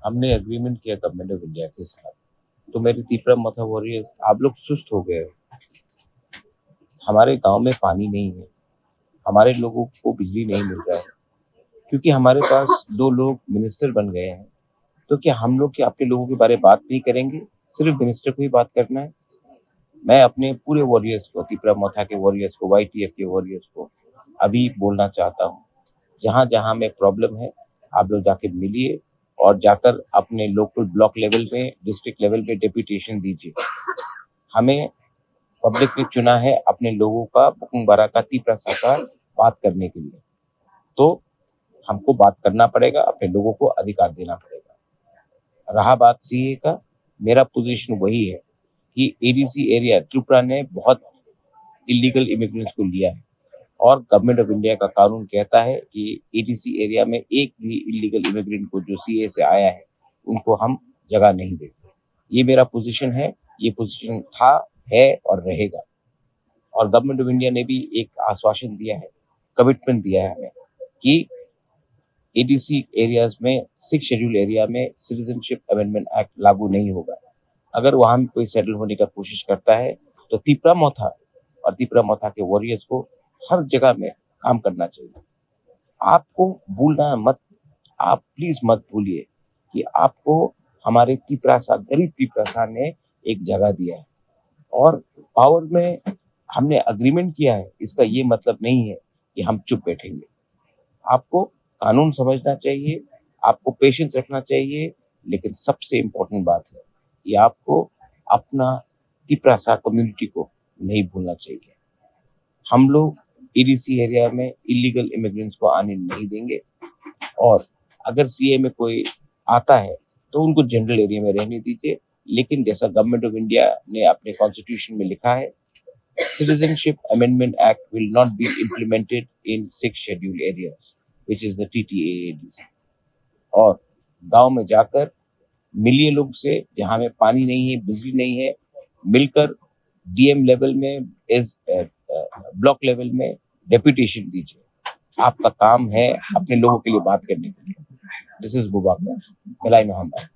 हमने एग्रीमेंट किया government of India के साथ। तो मेरी तीपरा मथा वॉरियर्स, आप लोग सुस्त हो गए हो। हमारे गांव में पानी नहीं है, हमारे लोगों को बिजली नहीं मिल रहा है, क्योंकि हमारे पास 2 लोग मिनिस्टर बन गए हैं। तो क्या हम लोग क्या अपने लोगों के बारे में बात नहीं करेंगे? सिर्फ मिनिस्टर को ही बात करना है? मैं अपने पूरे वॉरियर्स को, तीपरा मथा के वॉरियर्स को, वाईटीएफ के वॉरियर्स को अभी बोलना चाहता हूँ, जहाँ जहाँ में प्रॉब्लम है, आप लोग जाके मिलिए और जाकर अपने लोकल ब्लॉक लेवल पे, डिस्ट्रिक्ट लेवल पे डेपुटेशन दीजिए। हमें पब्लिक ने चुना है अपने लोगों का बुकुंग का तीपरा साकार बात करने के लिए। तो हमको बात करना पड़ेगा, अपने लोगों को अधिकार देना पड़ेगा। रहा बात सीए का, मेरा पोजीशन वही है कि एडीसी एरिया त्रिपुरा ने बहुत इलीगल इमिग्रेंट्स को लिया है, और गवर्नमेंट ऑफ इंडिया का कानून कहता है कि एडीसी एरिया में एक भी इलीगल इमिग्रेंट को जो सीए से आया है, उनको हम जगह नहीं देते। ये मेरा पोजीशन है, ये पोजीशन था, है और रहेगा। और गवर्नमेंट ऑफ इंडिया ने भी एक आश्वासन दिया है, कमिटमेंट दिया है हमें कि एडीसी एरियाज में, 6 शेड्यूल एरिया में सिटीजनशिप अमेंडमेंट एक्ट लागू नहीं होगा। अगर वहां कोई सेटल होने का कोशिश करता है, तो तीपरा मौथा और तीपरा मौथा के वॉरियर्स को हर जगह में काम करना चाहिए। आपको भूलना मत, आप प्लीज मत भूलिए कि आपको हमारे तिपरासा, गरीब तिपरासा ने एक जगह दिया है, और पावर में हमने अग्रीमेंट किया है। इसका ये मतलब नहीं है कि हम चुप बैठेंगे। आपको कानून समझना चाहिए, आपको पेशेंस रखना चाहिए, लेकिन सबसे इम्पोर्टेंट बात है कि आपको अपना तिपरासा कम्युनिटी को नहीं भूलना चाहिए। हम लोग ईडीसी एरिया में इलीगल इमिग्रेंट्स को आने नहीं देंगे, और अगर सीए में कोई आता है तो उनको जनरल एरिया में रहने दीजिए। लेकिन जैसा गवर्नमेंट ऑफ इंडिया ने अपने कॉन्स्टिट्यूशन में लिखा है, Citizenship Amendment Act will not be implemented in 6 scheduled areas, which is the TTAADs। और गांव में जाकर मिलिए लोग से, जहां में पानी नहीं है, बिजली नहीं है, मिलकर डीएम लेवल में, इस ब्लॉक लेवल में डेपुटेशन दीजिए। आपका काम है अपने लोगों के लिए बात करने के लिए। दिस इज बुबाकर, मलाई मोहम्मद।